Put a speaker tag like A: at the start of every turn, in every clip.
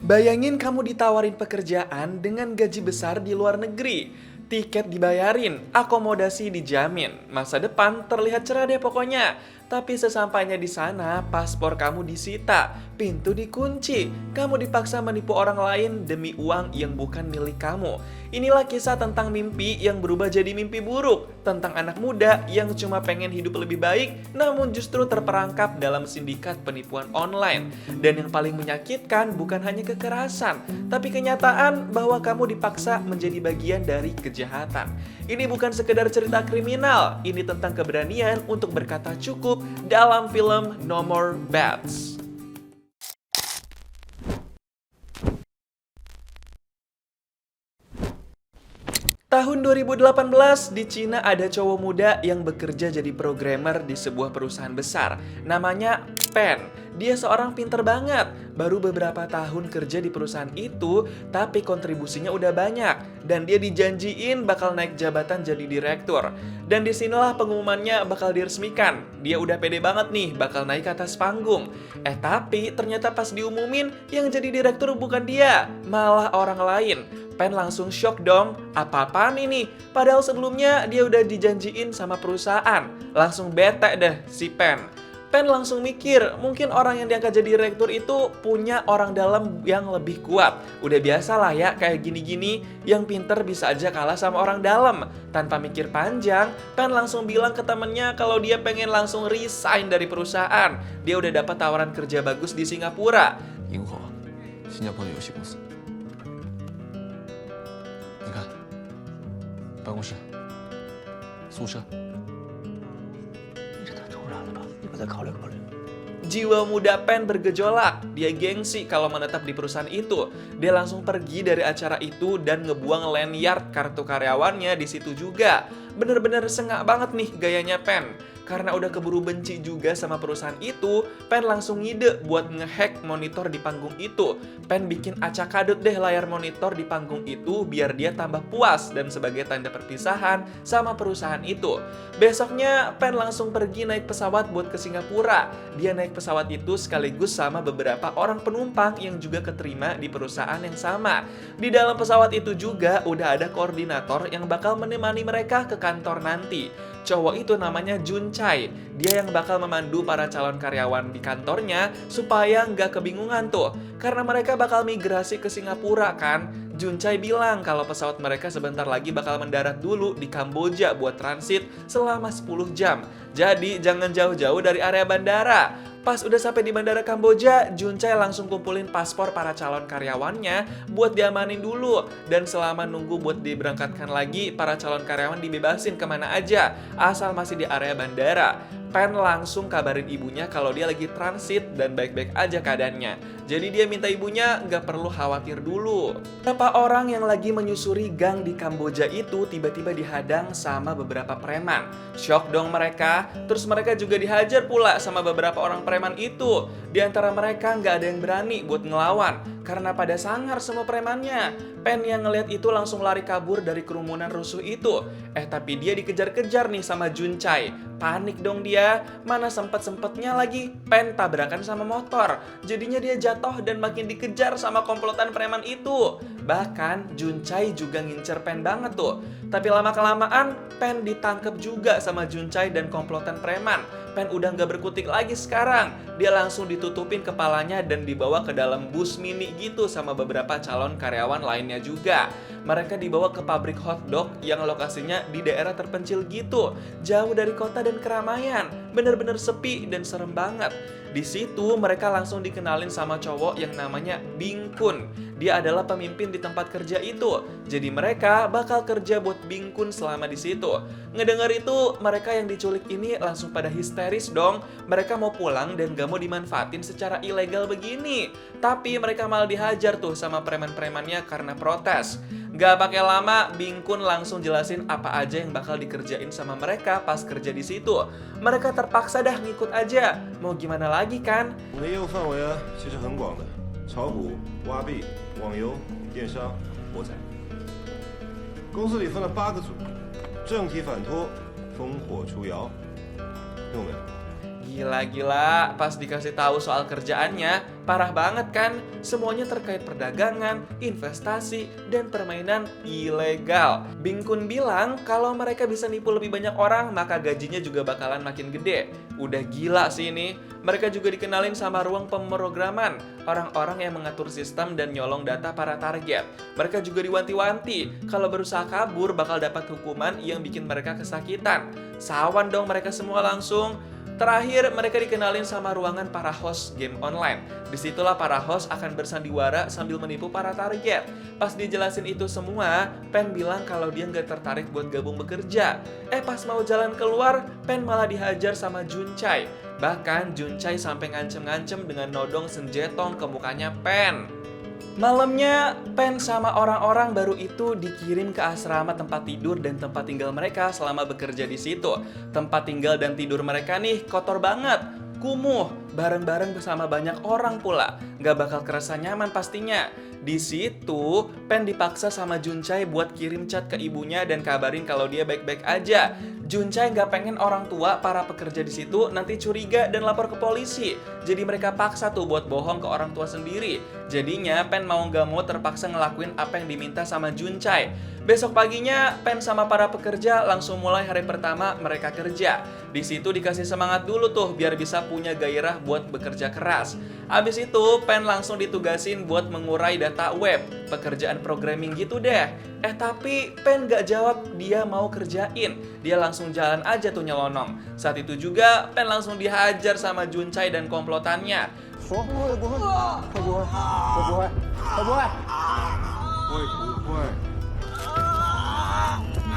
A: Bayangin kamu ditawarin pekerjaan dengan gaji besar di luar negeri. Tiket dibayarin, akomodasi dijamin, masa depan terlihat cerah deh pokoknya. Tapi sesampainya di sana, paspor kamu disita, pintu dikunci, kamu dipaksa menipu orang lain demi uang yang bukan milik kamu. Inilah kisah tentang mimpi yang berubah jadi mimpi buruk, tentang anak muda yang cuma pengen hidup lebih baik, namun justru terperangkap dalam sindikat penipuan online. Dan yang paling menyakitkan bukan hanya kekerasan, tapi kenyataan bahwa kamu dipaksa menjadi bagian dari kejahatan. Ini bukan sekedar cerita kriminal, ini tentang keberanian untuk berkata cukup dalam film No More Bets. Tahun 2018, di Cina ada cowok muda yang bekerja jadi programmer di sebuah perusahaan besar. Namanya Pen. Dia seorang pinter banget. Baru beberapa tahun kerja di perusahaan itu, tapi kontribusinya udah banyak. Dan dia dijanjiin bakal naik jabatan jadi direktur. Dan disinilah pengumumannya bakal diresmikan. Dia udah pede banget nih bakal naik ke atas panggung. Tapi ternyata pas diumumin, yang jadi direktur bukan dia, malah orang lain. Pen langsung shock dong, apa-apaan ini? Padahal sebelumnya dia udah dijanjiin sama perusahaan. Langsung bete deh si Pen. Pen langsung mikir, mungkin orang yang diangkat jadi direktur itu punya orang dalam yang lebih kuat. Udah biasa lah ya kayak gini-gini, yang pinter bisa aja kalah sama orang dalam. Tanpa mikir panjang, Pen langsung bilang ke temennya kalau dia pengen langsung resign dari perusahaan. Dia udah dapat tawaran kerja bagus di Singapura.
B: 银河，新加坡的游戏公司。你看，办公室、宿舍。
C: 你这太突然了吧？你不再考虑考虑？
A: Jiwa muda Pen bergejolak, dia gengsi kalau menetap di perusahaan itu. Dia langsung pergi dari acara itu dan ngebuang lanyard kartu karyawannya di situ juga. Bener-bener sengak banget nih gayanya Pen. Karena udah keburu benci juga sama perusahaan itu, Pen langsung ngide buat ngehack monitor di panggung itu. Pen bikin acak-adut deh layar monitor di panggung itu biar dia tambah puas dan sebagai tanda perpisahan sama perusahaan itu. Besoknya, Pen langsung pergi naik pesawat buat ke Singapura. Dia naik pesawat itu sekaligus sama beberapa orang penumpang yang juga keterima di perusahaan yang sama. Di dalam pesawat itu juga udah ada koordinator yang bakal menemani mereka ke kantor nanti. Cowok itu namanya Jun Chai. Dia yang bakal memandu para calon karyawan di kantornya supaya nggak kebingungan tuh. Karena mereka bakal migrasi ke Singapura kan. Jun Chai bilang kalau pesawat mereka sebentar lagi bakal mendarat dulu di Kamboja buat transit selama 10 jam. Jadi jangan jauh-jauh dari area bandara. Pas udah sampai di bandara Kamboja, Jun Chai langsung kumpulin paspor para calon karyawannya buat diamanin dulu. Dan selama nunggu buat diberangkatkan lagi, para calon karyawan dibebasin kemana aja, asal masih di area bandara. Pen langsung kabarin ibunya kalau dia lagi transit dan baik-baik aja keadaannya. Jadi dia minta ibunya nggak perlu khawatir dulu. Beberapa orang yang lagi menyusuri gang di Kamboja itu tiba-tiba dihadang sama beberapa preman. Shock dong mereka, terus mereka juga dihajar pula sama beberapa orang preman itu. Di antara mereka nggak ada yang berani buat ngelawan, karena pada sangar semua premannya. Pen yang ngeliat itu langsung lari kabur dari kerumunan rusuh itu. Tapi dia dikejar-kejar nih sama Jun Chai. Panik dong dia, mana sempet-sempetnya lagi Pen tabrakan sama motor. Jadinya dia jatuh dan makin dikejar sama komplotan preman itu. Bahkan Jun Chai juga ngincer Pen banget tuh. Tapi lama-kelamaan Pen ditangkap juga sama Jun Chai dan komplotan preman. Pen udah nggak berkutik lagi sekarang. Dia langsung ditutupin kepalanya dan dibawa ke dalam bus mini gitu sama beberapa calon karyawan lainnya juga. Mereka dibawa ke pabrik hotdog yang lokasinya di daerah terpencil gitu, jauh dari kota dan keramaian. Bener-bener sepi dan serem banget. Di situ mereka langsung dikenalin sama cowok yang namanya Bing Kun. Dia adalah pemimpin di tempat kerja itu. Jadi mereka bakal kerja buat Bing Kun selama di situ. Ngedengar itu, mereka yang diculik ini langsung pada histeris dong. Mereka mau pulang dan gak mau dimanfaatin secara ilegal begini. Tapi mereka malah dihajar tuh sama preman-premannya karena protes. Gak pakai lama, Bing Kun langsung jelasin apa aja yang bakal dikerjain sama mereka pas kerja di situ. Mereka terpaksa dah ngikut aja. Mau gimana lagi kan?
D: 我们的业务范围其实很广的，炒股、挖币、网游、电商、博彩。公司里分了8个组，正题反托，烽火除谣，听懂没有？
A: Gila-gila, pas dikasih tahu soal kerjaannya, parah banget kan? Semuanya terkait perdagangan, investasi, dan permainan ilegal. Bing Kun bilang kalau mereka bisa nipu lebih banyak orang, maka gajinya juga bakalan makin gede. Udah gila sih ini. Mereka juga dikenalin sama ruang pemrograman, orang-orang yang mengatur sistem dan nyolong data para target. Mereka juga diwanti-wanti, kalau berusaha kabur bakal dapat hukuman yang bikin mereka kesakitan. Sawan dong mereka semua langsung. Terakhir, mereka dikenalin sama ruangan para host game online. Disitulah para host akan bersandiwara sambil menipu para target. Pas dijelasin itu semua, Pen bilang kalau dia nggak tertarik buat gabung bekerja. Pas mau jalan keluar, Pen malah dihajar sama Junchai. Bahkan Junchai sampai ngancem-ngancem dengan nodong senjetong ke mukanya Pen. Malamnya, Pen sama orang-orang baru itu dikirim ke asrama tempat tidur dan tempat tinggal mereka selama bekerja di situ. Tempat tinggal dan tidur mereka nih kotor banget, kumuh, bareng-bareng bersama banyak orang pula. Nggak bakal kerasa nyaman pastinya. Di situ, Pen dipaksa sama Junchai buat kirim chat ke ibunya dan kabarin kalau dia baik-baik aja. Junchai nggak pengen orang tua para pekerja di situ nanti curiga dan lapor ke polisi. Jadi mereka paksa tuh buat bohong ke orang tua sendiri. Jadinya Pen mau nggak mau terpaksa ngelakuin apa yang diminta sama Junchai. Besok paginya, Pen sama para pekerja langsung mulai hari pertama mereka kerja. Di situ dikasih semangat dulu tuh biar bisa punya gairah buat bekerja keras. Abis itu, Pen langsung ditugasin buat mengurai data web, pekerjaan programming gitu deh. Tapi Pen gak jawab dia mau kerjain. Dia langsung jalan aja tuh nyelonong. Saat itu juga, Pen langsung dihajar sama Junchai dan komplotannya.
C: 说会不会？会不会？会不会？会不会？
D: 会不会？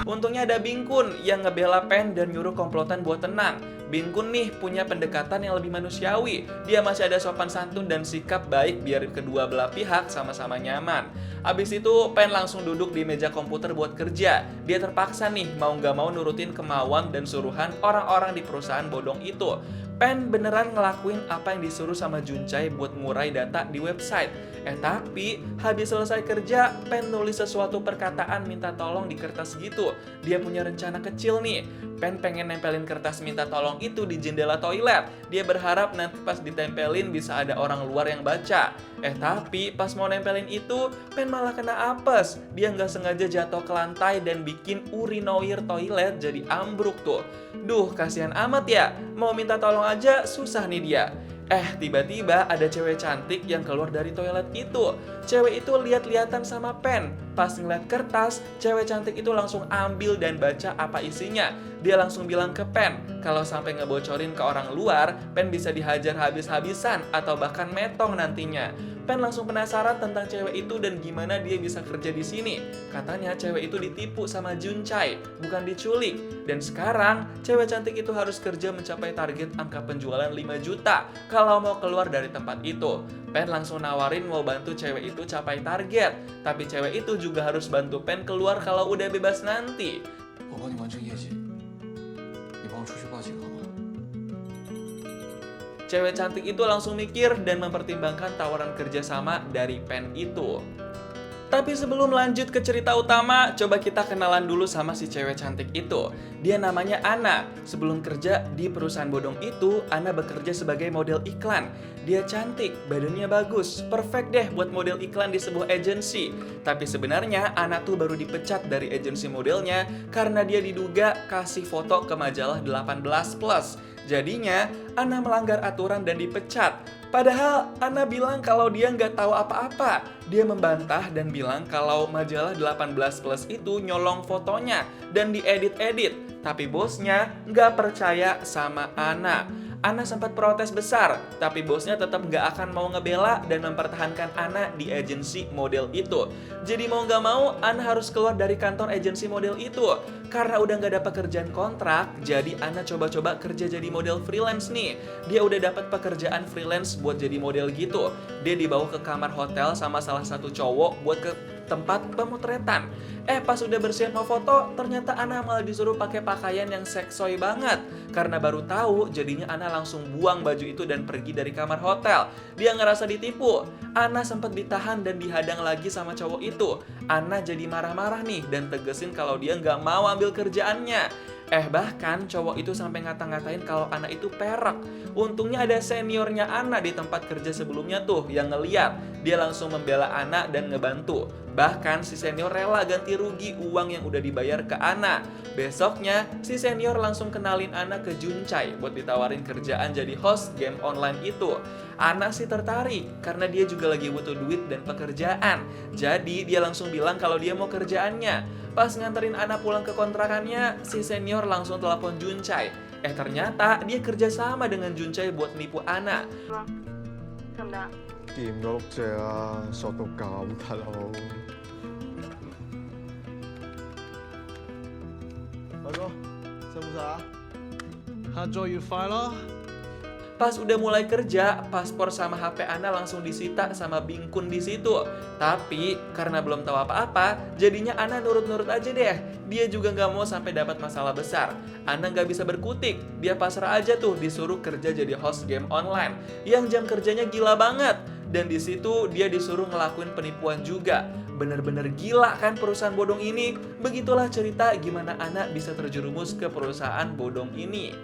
A: Untungnya ada Bing Kun yang ngebela Pen dan nyuruh komplotan buat tenang. Bing Kun nih punya pendekatan yang lebih manusiawi. Dia masih ada sopan santun dan sikap baik biar kedua belah pihak sama-sama nyaman. Abis itu Pen langsung duduk di meja komputer buat kerja. Dia terpaksa nih mau nggak mau nurutin kemauan dan suruhan orang-orang di perusahaan bodong itu. Pen beneran ngelakuin apa yang disuruh sama Junchai buat ngurai data di website. Tapi habis selesai kerja, Pen nulis sesuatu perkataan minta tolong di kertas gitu. Dia punya rencana kecil nih. Pen pengen nempelin kertas minta tolong itu di jendela toilet. Dia berharap nanti pas ditempelin bisa ada orang luar yang baca. Tapi pas mau nempelin itu, Pen malah kena apes. Dia nggak sengaja jatuh ke lantai dan bikin urinoir toilet jadi ambruk tuh. Duh, kasihan amat ya. Mau minta tolong aja susah nih dia. Tiba-tiba ada cewek cantik yang keluar dari toilet itu. Cewek itu lihat-lihatan sama Pen. Pas ngeliat kertas, cewek cantik itu langsung ambil dan baca apa isinya. Dia langsung bilang ke Pen, kalau sampai ngebocorin ke orang luar, Pen bisa dihajar habis-habisan atau bahkan metong nantinya. Pen langsung penasaran tentang cewek itu dan gimana dia bisa kerja di sini. Katanya cewek itu ditipu sama Junchai, bukan diculik. Dan sekarang, cewek cantik itu harus kerja mencapai target angka penjualan 5 juta kalau mau keluar dari tempat itu. Pen langsung nawarin mau bantu cewek itu capai target. Tapi cewek itu juga harus bantu Pen keluar kalau udah bebas nanti.
B: 我帮你完成业绩，你帮我出去报警好吗？
A: Cewek cantik itu langsung mikir dan mempertimbangkan tawaran kerjasama dari Pen itu. Tapi sebelum lanjut ke cerita utama, coba kita kenalan dulu sama si cewek cantik itu. Dia namanya Anna. Sebelum kerja di perusahaan bodong itu, Anna bekerja sebagai model iklan. Dia cantik, badannya bagus, perfect deh buat model iklan di sebuah agensi. Tapi sebenarnya Anna tuh baru dipecat dari agensi modelnya karena dia diduga kasih foto ke majalah 18+. Jadinya, Anna melanggar aturan dan dipecat. Padahal, Anna bilang kalau dia nggak tahu apa-apa. Dia membantah dan bilang kalau majalah 18+ itu nyolong fotonya dan diedit-edit. Tapi bosnya nggak percaya sama Anna. Anna sempat protes besar, tapi bosnya tetap nggak akan mau ngebela dan mempertahankan Anna di agensi model itu. Jadi mau nggak mau, Anna harus keluar dari kantor agensi model itu. Karena udah nggak ada pekerjaan kontrak, jadi Anna coba-coba kerja jadi model freelance nih. Dia udah dapat pekerjaan freelance buat jadi model gitu. Dia dibawa ke kamar hotel sama salah satu cowok buat ke tempat pemotretan. Pas udah bersiap mau foto, ternyata Anna malah disuruh pakai pakaian yang seksoi banget. Karena baru tahu, jadinya Anna langsung buang baju itu dan pergi dari kamar hotel. Dia ngerasa ditipu. Anna sempat ditahan dan dihadang lagi sama cowok itu. Anna jadi marah-marah nih dan tegesin kalau dia nggak mau ambil kerjaannya. Bahkan cowok itu sampai ngata-ngatain kalau Ana itu perak. Untungnya ada seniornya Ana di tempat kerja sebelumnya tuh yang ngeliat. Dia langsung membela Ana dan ngebantu. Bahkan si senior rela ganti rugi uang yang udah dibayar ke Ana. Besoknya si senior langsung kenalin Ana ke Juncai buat ditawarin kerjaan jadi host game online itu. Ana sih tertarik karena dia juga lagi butuh duit dan pekerjaan. Jadi dia langsung bilang kalau dia mau kerjaannya. Pas nganterin Ana pulang ke kontrakannya, si senior langsung telepon Juncai. Ternyata dia kerja sama dengan Juncai buat nipu Ana.
E: 怎么的？
F: 掂咗碌蔗啊，索到咁大佬。偉哥，辛苦晒啊！
C: 下載愉快咯。
A: Pas udah mulai kerja, paspor sama HP Ana langsung disita sama Bingkun di situ. Tapi karena belum tahu apa-apa, jadinya Ana nurut-nurut aja deh. Dia juga nggak mau sampai dapat masalah besar. Ana nggak bisa berkutik, dia pasrah aja tuh disuruh kerja jadi host game online yang jam kerjanya gila banget. Dan di situ dia disuruh ngelakuin penipuan juga. Bener-bener gila kan perusahaan bodong ini. Begitulah cerita gimana Ana bisa terjerumus ke perusahaan bodong ini.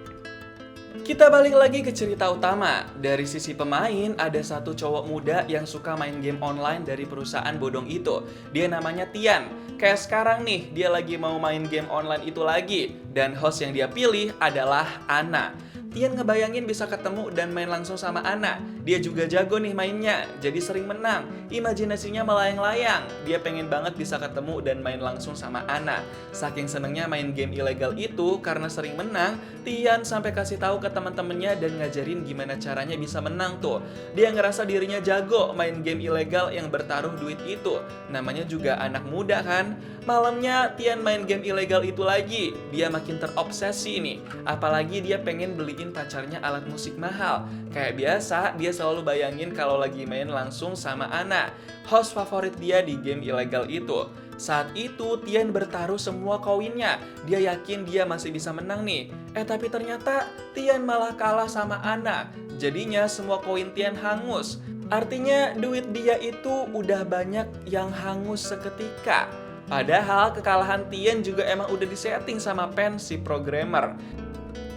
A: Kita balik lagi ke cerita utama. Dari sisi pemain, ada satu cowok muda yang suka main game online dari perusahaan bodong itu. Dia namanya Tian. Kayak sekarang nih, dia lagi mau main game online itu lagi. Dan host yang dia pilih adalah Ana. Tian ngebayangin bisa ketemu dan main langsung sama Ana. Dia juga jago nih mainnya, jadi sering menang. Imajinasinya melayang-layang. Dia pengen banget bisa ketemu dan main langsung sama Ana. Saking senengnya main game ilegal itu karena sering menang, Tian sampai kasih tahu ke teman-temannya dan ngajarin gimana caranya bisa menang tuh. Dia ngerasa dirinya jago main game ilegal yang bertaruh duit itu. Namanya juga anak muda kan. Malamnya Tian main game ilegal itu lagi. Dia makin terobsesi nih. Apalagi dia pengen beliin pacarnya alat musik mahal. Kayak biasa, dia selalu bayangin kalau lagi main langsung sama Ana, host favorit dia di game ilegal itu. Saat itu Tian bertaruh semua koinnya. Dia yakin dia masih bisa menang nih. Tapi ternyata Tian malah kalah sama Ana. Jadinya semua koin Tian hangus. Artinya duit dia itu udah banyak yang hangus seketika. Padahal kekalahan Tian juga emang udah disetting sama Pen si programmer.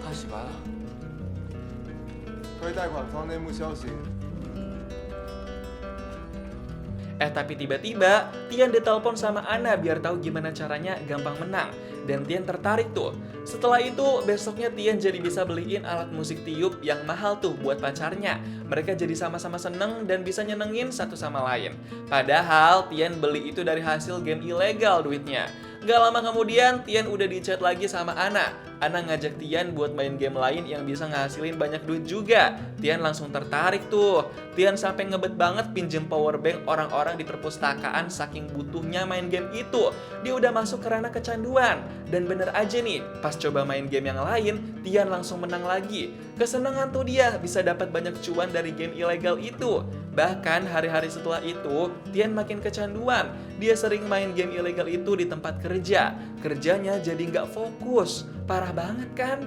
B: 他洗白了。
F: 可以贷款方内幕消息。
A: Tapi tiba-tiba Tian ditelepon sama Ana biar tahu gimana caranya gampang menang. Dan Tian tertarik tuh. Setelah itu besoknya Tian jadi bisa beliin alat musik tiup yang mahal tuh buat pacarnya. Mereka jadi sama-sama seneng dan bisa nyenengin satu sama lain. Padahal Tian beli itu dari hasil game ilegal duitnya. Gak lama kemudian Tian udah di chat lagi sama Ana. Ana ngajak Tian buat main game lain yang bisa ngehasilin banyak duit juga. Tian langsung tertarik tuh. Tian sampai ngebet banget pinjem powerbank orang-orang di perpustakaan saking butuhnya main game itu. Dia udah masuk ke ranah kecanduan. Dan bener aja nih, pas coba main game yang lain, Tian langsung menang lagi. Kesenangan tuh dia bisa dapat banyak cuan dari game ilegal itu. Bahkan hari-hari setelah itu, Tian makin kecanduan. Dia sering main game ilegal itu di tempat kerja. Kerjanya jadi nggak fokus. Parah banget kan?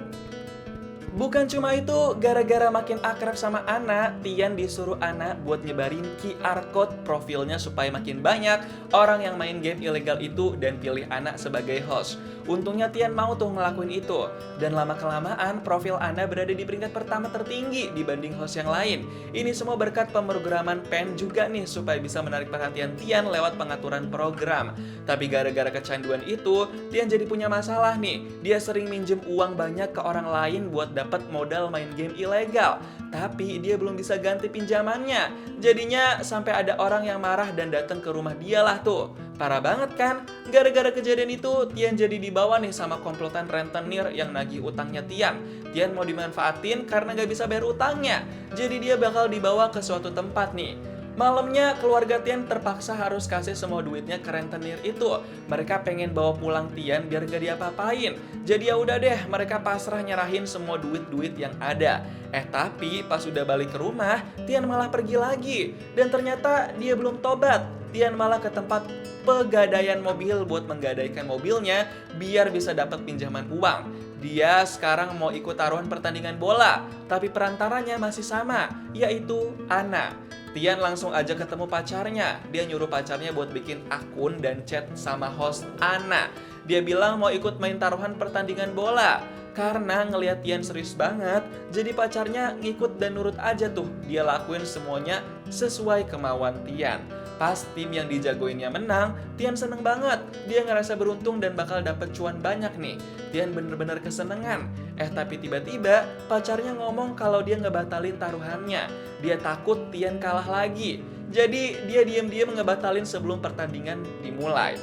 A: Bukan cuma itu, gara-gara makin akrab sama Ana, Tian disuruh Ana buat nyebarin QR code profilnya supaya makin banyak orang yang main game ilegal itu dan pilih Ana sebagai host. Untungnya Tian mau tuh ngelakuin itu. Dan lama-kelamaan profil Ana berada di peringkat pertama tertinggi dibanding host yang lain. Ini semua berkat pemrograman Pen juga nih supaya bisa menarik perhatian Tian lewat pengaturan program. Tapi gara-gara kecanduan itu, Tian jadi punya masalah nih. Dia sering minjem uang banyak ke orang lain buat dapat modal main game ilegal. Tapi dia belum bisa ganti pinjamannya. Jadinya sampai ada orang yang marah dan datang ke rumah dia lah tuh. Parah banget kan? Gara-gara kejadian itu, Tian jadi dibawa nih sama komplotan rentenir yang nagih utangnya Tian. Tian mau dimanfaatin karena gak bisa bayar utangnya. Jadi dia bakal dibawa ke suatu tempat nih. Malamnya keluarga Tian terpaksa harus kasih semua duitnya ke rentenir itu. Mereka pengen bawa pulang Tian biar gak diapa-apain. Jadi ya udah deh, mereka pasrah nyerahin semua duit-duit yang ada. Tapi pas udah balik ke rumah, Tian malah pergi lagi. Dan ternyata dia belum tobat. Tian malah ke tempat pegadaian mobil buat menggadaikan mobilnya biar bisa dapat pinjaman uang. Dia sekarang mau ikut taruhan pertandingan bola, tapi perantaranya masih sama, yaitu Ana. Tian langsung aja ketemu pacarnya. Dia nyuruh pacarnya buat bikin akun dan chat sama host Ana. Dia bilang mau ikut main taruhan pertandingan bola. Karena ngelihat Tian serius banget, jadi pacarnya ngikut dan nurut aja tuh. Dia lakuin semuanya sesuai kemauan Tian. Pas tim yang dijagoinnya menang, Tian seneng banget. Dia ngerasa beruntung dan bakal dapet cuan banyak nih. Tian bener-bener kesenengan. Tapi tiba-tiba pacarnya ngomong kalau dia ngebatalin taruhannya. Dia takut Tian kalah lagi. Jadi dia diam-diam ngebatalin sebelum pertandingan dimulai.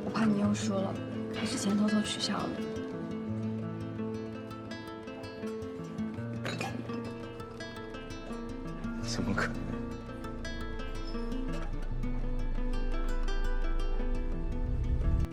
G: 我怕你又输了，还是钱偷偷取消了。
B: 怎么可能？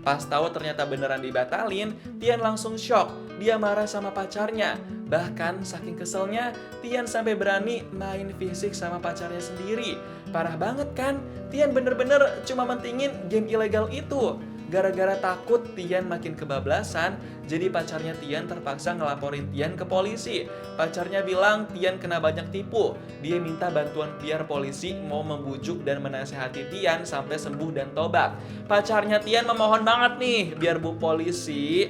A: Pas tahu ternyata beneran dibatalin, Tian langsung shock. Dia marah sama pacarnya. Bahkan saking keselnya, Tian sampai berani main fisik sama pacarnya sendiri. Parah banget kan? Tian bener-bener cuma mentingin game ilegal itu. Gara-gara takut Tian makin kebablasan, jadi pacarnya Tian terpaksa ngelaporin Tian ke polisi. Pacarnya bilang Tian kena banyak tipu. Dia minta bantuan biar polisi mau membujuk dan menasehati Tian sampai sembuh dan tobat. Pacarnya Tian memohon banget nih biar bu polisi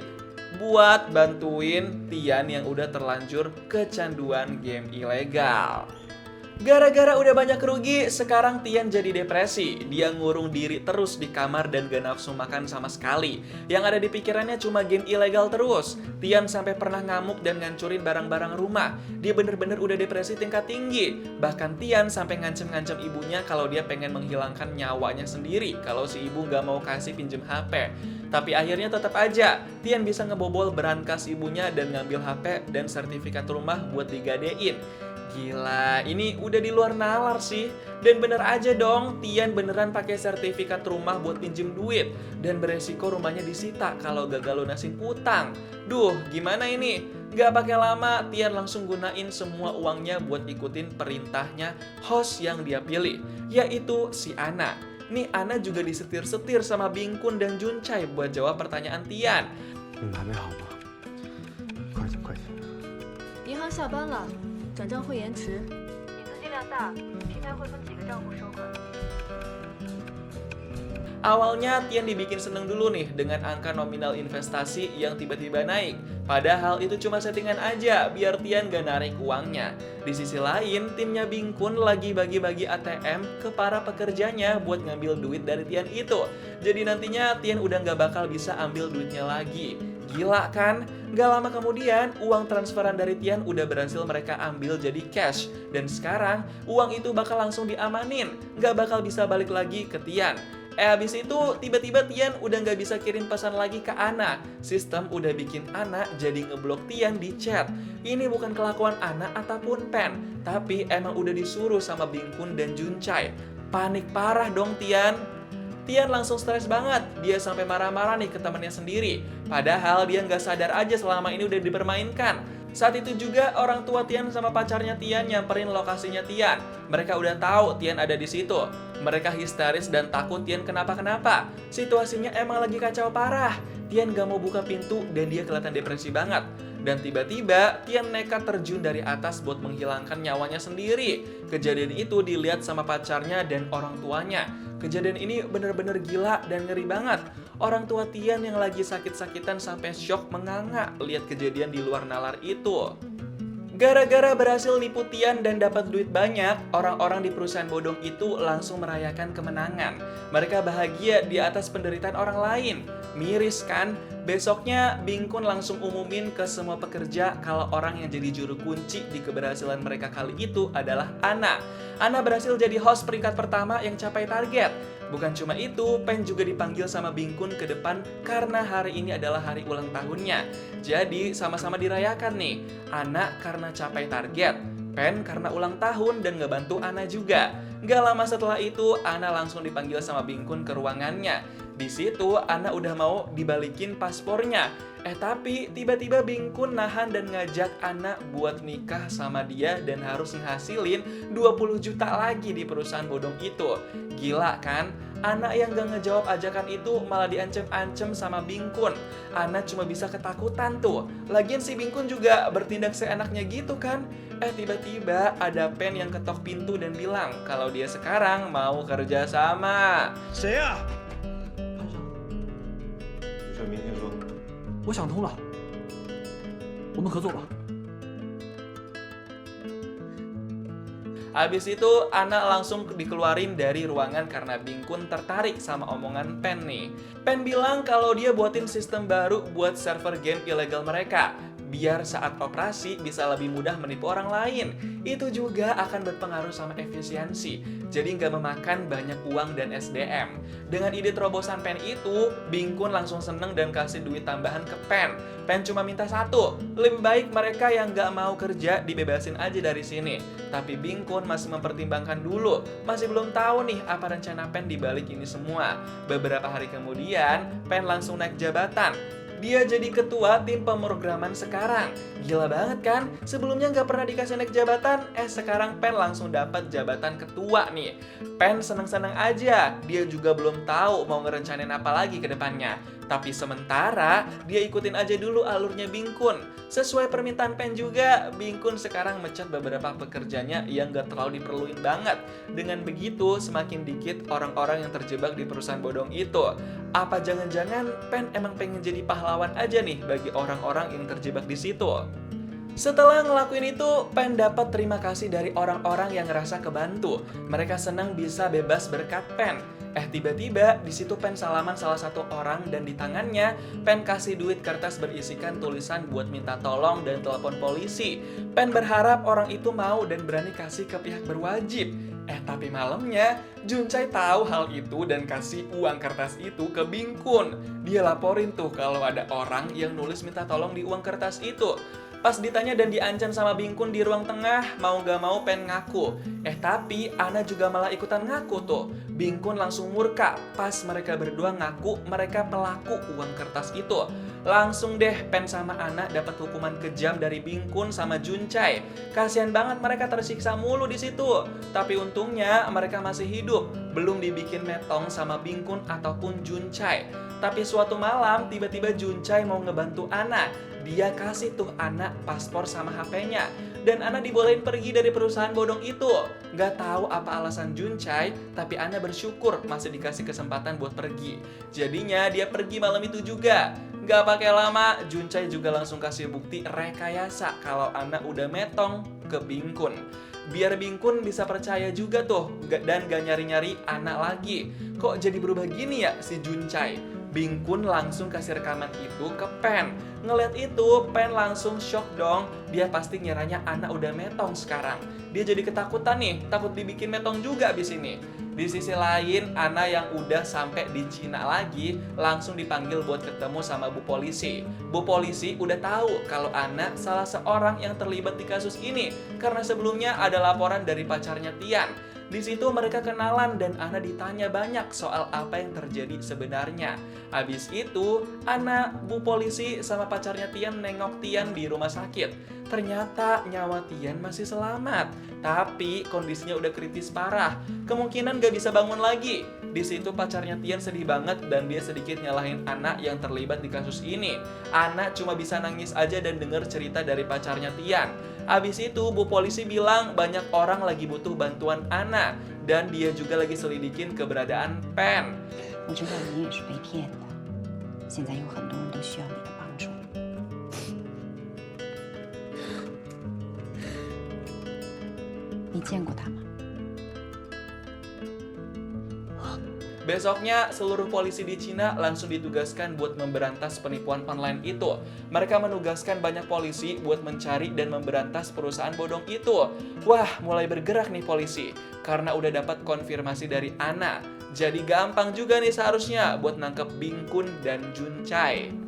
A: buat bantuin Tian yang udah terlanjur kecanduan game ilegal. Gara-gara udah banyak rugi, sekarang Tian jadi depresi. Dia ngurung diri terus di kamar dan gak nafsu makan sama sekali. Yang ada di pikirannya cuma game ilegal terus. Tian sampai pernah ngamuk dan ngancurin barang-barang rumah. Dia bener-bener udah depresi tingkat tinggi. Bahkan Tian sampai ngancem-ngancem ibunya kalau dia pengen menghilangkan nyawanya sendiri kalau si ibu gak mau kasih pinjem HP. Tapi akhirnya tetap aja, Tian bisa ngebobol berangkas ibunya dan ngambil HP dan sertifikat rumah buat digadein. Gila, ini udah di luar nalar sih. Dan bener aja dong, Tian beneran pakai sertifikat rumah buat pinjem duit. Dan beresiko rumahnya disita kalau gagal lunasin utang. Duh, gimana ini? Gak pakai lama, Tian langsung gunain semua uangnya buat ikutin perintahnya host yang dia pilih, yaitu si Ana. Nih Ana juga disetir-setir sama Bingkun dan Juncai buat jawab pertanyaan Tian.
F: 你们还没好吗？快点快点！
G: 银行下班了，转账会延迟。
E: 你资金量大，平台会分几个账户收款。
A: Awalnya Tian dibikin seneng dulu nih dengan angka nominal investasi yang tiba-tiba naik. Padahal itu cuma settingan aja biar Tian gak narik uangnya. Di sisi lain, timnya Bingkun lagi bagi-bagi ATM ke para pekerjanya buat ngambil duit dari Tian itu. Jadi nantinya Tian udah gak bakal bisa ambil duitnya lagi. Gila kan? Gak lama kemudian, uang transferan dari Tian udah berhasil mereka ambil jadi cash. Dan sekarang, uang itu bakal langsung diamanin. Gak bakal bisa balik lagi ke Tian. Abis itu tiba-tiba Tian udah nggak bisa kirim pesan lagi ke Ana. Sistem udah bikin Ana jadi ngeblok Tian di chat. Ini bukan kelakuan Ana ataupun Pen, tapi emang udah disuruh sama Bingkun dan Juncai. Panik parah dong Tian. Tian langsung stres banget. Dia sampai marah-marah nih ke temannya sendiri. Padahal dia nggak sadar aja selama ini udah dipermainkan. Saat itu juga orang tua Tian sama pacarnya Tian nyamperin lokasinya Tian. Mereka udah tahu Tian ada di situ. Mereka histeris dan takut Tian kenapa-kenapa. Situasinya emang lagi kacau parah. Tian gak mau buka pintu dan dia kelihatan depresi banget. Dan tiba-tiba Tian nekat terjun dari atas buat menghilangkan nyawanya sendiri. Kejadian itu dilihat sama pacarnya dan orang tuanya. Kejadian ini bener-bener gila dan ngeri banget. Orang tua Tian yang lagi sakit-sakitan sampai syok menganga lihat kejadian di luar nalar itu. Gara-gara berhasil nipu Tian dan dapat duit banyak, orang-orang di perusahaan bodong itu langsung merayakan kemenangan. Mereka bahagia di atas penderitaan orang lain. Miris kan? Besoknya Bingkun langsung umumin ke semua pekerja kalau orang yang jadi juru kunci di keberhasilan mereka kali itu adalah Ana. Ana berhasil jadi host peringkat pertama yang capai target. Bukan cuma itu, Pen juga dipanggil sama Bingkun ke depan karena hari ini adalah hari ulang tahunnya. Jadi sama-sama dirayakan nih. Ana karena capai target, Pen karena ulang tahun dan ngebantu Ana juga. Gak lama setelah itu, Ana langsung dipanggil sama Bingkun ke ruangannya. Di situ, Ana udah mau dibalikin paspornya. Tapi tiba-tiba Bingkun nahan dan ngajak Ana buat nikah sama dia dan harus ngehasilin 20 juta lagi di perusahaan bodong itu. Gila kan? Ana yang gak ngejawab ajakan itu malah diancem-ancem sama Bingkun. Ana cuma bisa ketakutan tuh. Lagian si Bingkun juga bertindak seenaknya gitu kan? Tiba-tiba ada Pen yang ketok pintu dan bilang kalau dia sekarang mau kerja sama.
D: 谁呀、
F: 潘少，女生
D: 明天说。
C: 我想通了，我们合作吧。
A: Habis itu, Ana langsung dikeluarin dari ruangan karena Bingkun tertarik sama omongan Pen nih. Pen bilang kalau dia buatin sistem baru buat server game ilegal mereka, biar saat operasi bisa lebih mudah menipu orang lain. Itu juga akan berpengaruh sama efisiensi, jadi nggak memakan banyak uang dan SDM. Dengan ide terobosan Pen itu, Bingkun langsung seneng dan kasih duit tambahan ke Pen. Pen cuma minta satu, lebih baik mereka yang nggak mau kerja dibebasin aja dari sini. Tapi Bingkun masih mempertimbangkan dulu, masih belum tahu nih apa rencana Pen dibalik ini semua. Beberapa hari kemudian, Pen langsung naik jabatan. Dia jadi ketua tim pemrograman sekarang. Gila banget kan? Sebelumnya nggak pernah dikasih naik jabatan, sekarang Pen langsung dapat jabatan ketua nih. Pen seneng-seneng aja, dia juga belum tahu mau ngerencanain apa lagi ke depannya. Tapi sementara, dia ikutin aja dulu alurnya Bingkun. Sesuai permintaan Pen juga, Bingkun sekarang mecat beberapa pekerjanya yang gak terlalu diperluin banget. Dengan begitu, semakin dikit orang-orang yang terjebak di perusahaan bodong itu. Apa jangan-jangan Pen emang pengen jadi pahlawan aja nih bagi orang-orang yang terjebak di situ? Setelah ngelakuin itu, Pen dapat terima kasih dari orang-orang yang ngerasa kebantu. Mereka senang bisa bebas berkat Pen. Tiba-tiba di situ Pen salaman salah satu orang dan di tangannya Pen kasih duit kertas berisikan tulisan buat minta tolong dan telepon polisi. Pen berharap orang itu mau dan berani kasih ke pihak berwajib. Tapi malamnya Juncai tahu hal itu dan kasih uang kertas itu ke Bingkun. Dia laporin tuh kalau ada orang yang nulis minta tolong di uang kertas itu. Pas ditanya dan diancam sama Bingkun di ruang tengah, mau gak mau Pen ngaku. Tapi Ana juga malah ikutan ngaku tuh. Bingkun langsung murka pas mereka berdua ngaku mereka pelaku uang kertas itu. Langsung deh Pen sama Ana dapat hukuman kejam dari Bingkun sama Juncai. Kasian banget mereka tersiksa mulu di situ. Tapi untungnya mereka masih hidup, belum dibikin metong sama Bingkun ataupun Juncai. Tapi suatu malam tiba-tiba Juncai mau ngebantu Ana. Dia kasih tuh Ana paspor sama HP-nya. Dan Ana dibolehin pergi dari perusahaan bodong itu. Gak tahu apa alasan Juncai, tapi Ana bersyukur masih dikasih kesempatan buat pergi. Jadinya dia pergi malam itu juga. Gak pakai lama, Juncai juga langsung kasih bukti rekayasa kalau Ana udah metong ke Bingkun. Biar Bingkun bisa percaya juga tuh dan gak nyari-nyari Ana lagi. Kok jadi berubah gini ya si Juncai? Bingkun langsung kasih rekaman itu ke Pen. Ngeliat itu, Pen langsung shock dong. Dia pasti ngiranya Ana udah metong sekarang. Dia jadi ketakutan nih, takut dibikin metong juga abis ini. Di sisi lain, Ana yang udah sampai di Cina lagi, langsung dipanggil buat ketemu sama Bu Polisi. Bu Polisi udah tahu kalau Ana salah seorang yang terlibat di kasus ini, karena sebelumnya ada laporan dari pacarnya Tian. Di situ mereka kenalan dan Ana ditanya banyak soal apa yang terjadi sebenarnya. Habis itu, Ana, Bu Polisi, sama pacarnya Tian nengok Tian di rumah sakit. Ternyata nyawa Tian masih selamat, tapi kondisinya udah kritis parah. Kemungkinan gak bisa bangun lagi. Di situ pacarnya Tian sedih banget dan dia sedikit nyalahin Ana yang terlibat di kasus ini. Ana cuma bisa nangis aja dan denger cerita dari pacarnya Tian. Abis itu Bu Polisi bilang banyak orang lagi butuh bantuan Ana dan dia juga lagi selidikin keberadaan Pen.
H: 我知道你也是被骗的，现在有很多人都需要你的帮助。你见过他吗？
A: Besoknya, seluruh polisi di Cina langsung ditugaskan buat memberantas penipuan online itu. Mereka menugaskan banyak polisi buat mencari dan memberantas perusahaan bodong itu. Wah, mulai bergerak nih polisi, karena udah dapat konfirmasi dari Ana. Jadi gampang juga nih seharusnya buat nangkep Bingkun dan Juncai.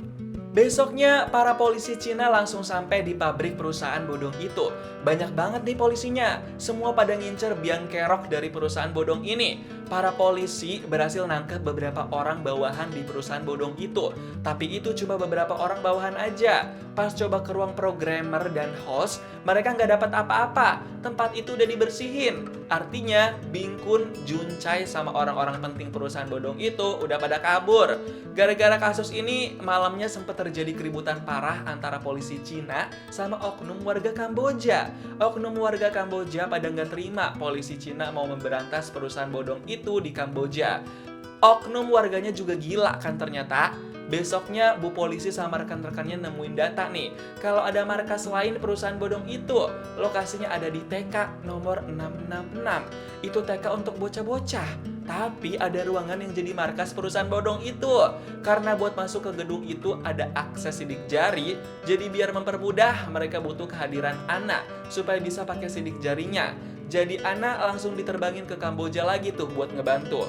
A: Besoknya, para polisi Cina langsung sampai di pabrik perusahaan bodong itu. Banyak banget nih polisinya. Semua pada ngincer biang kerok dari perusahaan bodong ini. Para polisi berhasil nangkep beberapa orang bawahan di perusahaan bodong itu. Tapi itu cuma beberapa orang bawahan aja. Pas coba ke ruang programmer dan host, mereka nggak dapat apa-apa. Tempat itu udah dibersihin. Artinya, Bingkun, Juncai, sama orang-orang penting perusahaan bodong itu udah pada kabur. Gara-gara kasus ini, malamnya sempat terjadi keributan parah antara polisi Cina sama oknum warga Kamboja. Oknum warga Kamboja pada nggak terima polisi Cina mau memberantas perusahaan bodong itu di Kamboja. Oknum warganya juga gila kan ternyata. Besoknya Bu Polisi sama rekan-rekannya nemuin data nih, kalau ada markas lain perusahaan bodong itu. Lokasinya ada di TK nomor 666. Itu TK untuk bocah-bocah. Tapi ada ruangan yang jadi markas perusahaan bodong itu. Karena buat masuk ke gedung itu ada akses sidik jari, jadi biar mempermudah mereka butuh kehadiran Ana supaya bisa pakai sidik jarinya. Jadi Ana langsung diterbangin ke Kamboja lagi tuh buat ngebantu.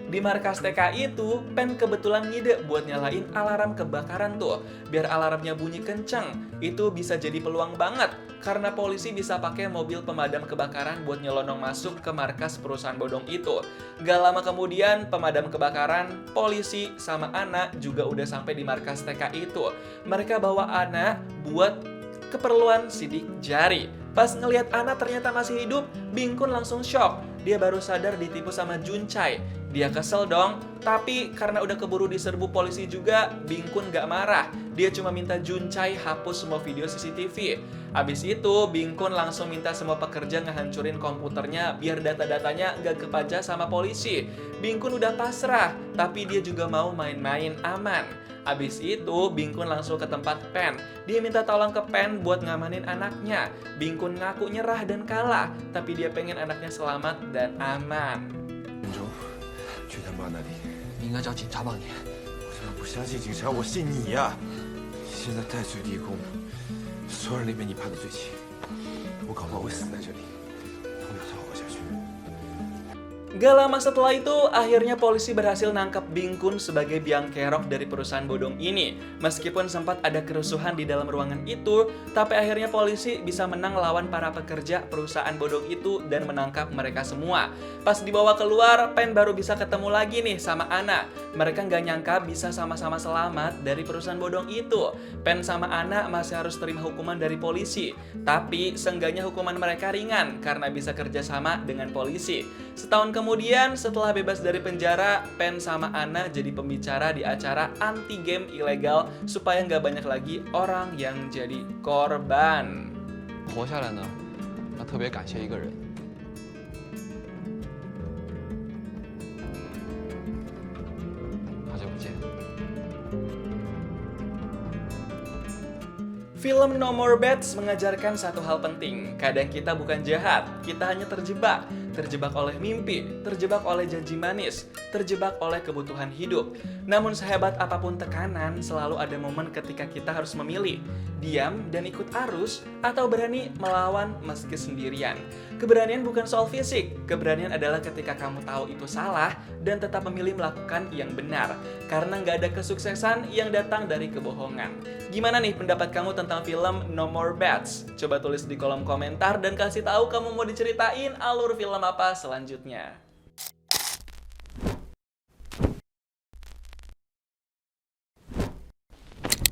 A: Di markas TK itu, Pen kebetulan ngide buat nyalain alarm kebakaran tuh. Biar alarmnya bunyi kenceng, itu bisa jadi peluang banget. Karena polisi bisa pakai mobil pemadam kebakaran buat nyelonong masuk ke markas perusahaan bodong itu. Gak lama kemudian, pemadam kebakaran, polisi, sama Ana juga udah sampai di markas TK itu. Mereka bawa Ana buat keperluan sidik jari. Pas ngelihat Ana ternyata masih hidup, Bing-kun langsung shock. Dia baru sadar ditipu sama Junchai. Dia kesel dong, tapi karena udah keburu diserbu polisi juga, Bing-kun gak marah. Dia cuma minta Junchai hapus semua video CCTV. Abis itu, Bing-kun langsung minta semua pekerja ngehancurin komputernya biar data-datanya gak kebaca sama polisi. Bing-kun udah pasrah, tapi dia juga mau main-main aman. Abis itu, Bing-kun langsung ke tempat Pen. Dia minta tolong ke Pen buat ngamanin anaknya. Bing-kun ngaku nyerah dan kalah, tapi dia pengen anaknya selamat dan aman.
D: 林中，去他妈那里！
C: 你应该找警察帮你。
D: 我他妈不相信警察，我信你呀！现在太岁地宫，所有人都被你判的最轻，我搞不好会死在这里。我要他活下去。
A: Gak lama setelah itu, akhirnya polisi berhasil nangkap Bing-kun sebagai biang kerok dari perusahaan bodong ini. Meskipun sempat ada kerusuhan di dalam ruangan itu, tapi akhirnya polisi bisa menang lawan para pekerja perusahaan bodong itu dan menangkap mereka semua. Pas dibawa keluar, Pen baru bisa ketemu lagi nih sama Ana. Mereka nggak nyangka bisa sama-sama selamat dari perusahaan bodong itu. Pen sama Ana masih harus terima hukuman dari polisi. Tapi seenggaknya hukuman mereka ringan karena bisa kerjasama dengan polisi. Setahun kemudian, setelah bebas dari penjara, Pen sama Ana jadi pembicara di acara anti-game ilegal supaya nggak banyak lagi orang yang jadi korban.
B: 活下来呢，要特别感谢一个人。好久不见。
A: Film No More Bets mengajarkan satu hal penting. Kadang kita bukan jahat, kita hanya terjebak. Terjebak oleh mimpi, terjebak oleh janji manis, terjebak oleh kebutuhan hidup. Namun sehebat apapun tekanan, selalu ada momen ketika kita harus memilih. Diam dan ikut arus, atau berani melawan meski sendirian. Keberanian bukan soal fisik, keberanian adalah ketika kamu tahu itu salah dan tetap memilih melakukan yang benar. Karena nggak ada kesuksesan yang datang dari kebohongan. Gimana nih pendapat kamu tentang film No More Bets? Coba tulis di kolom komentar dan kasih tahu kamu mau diceritain alur film apa selanjutnya.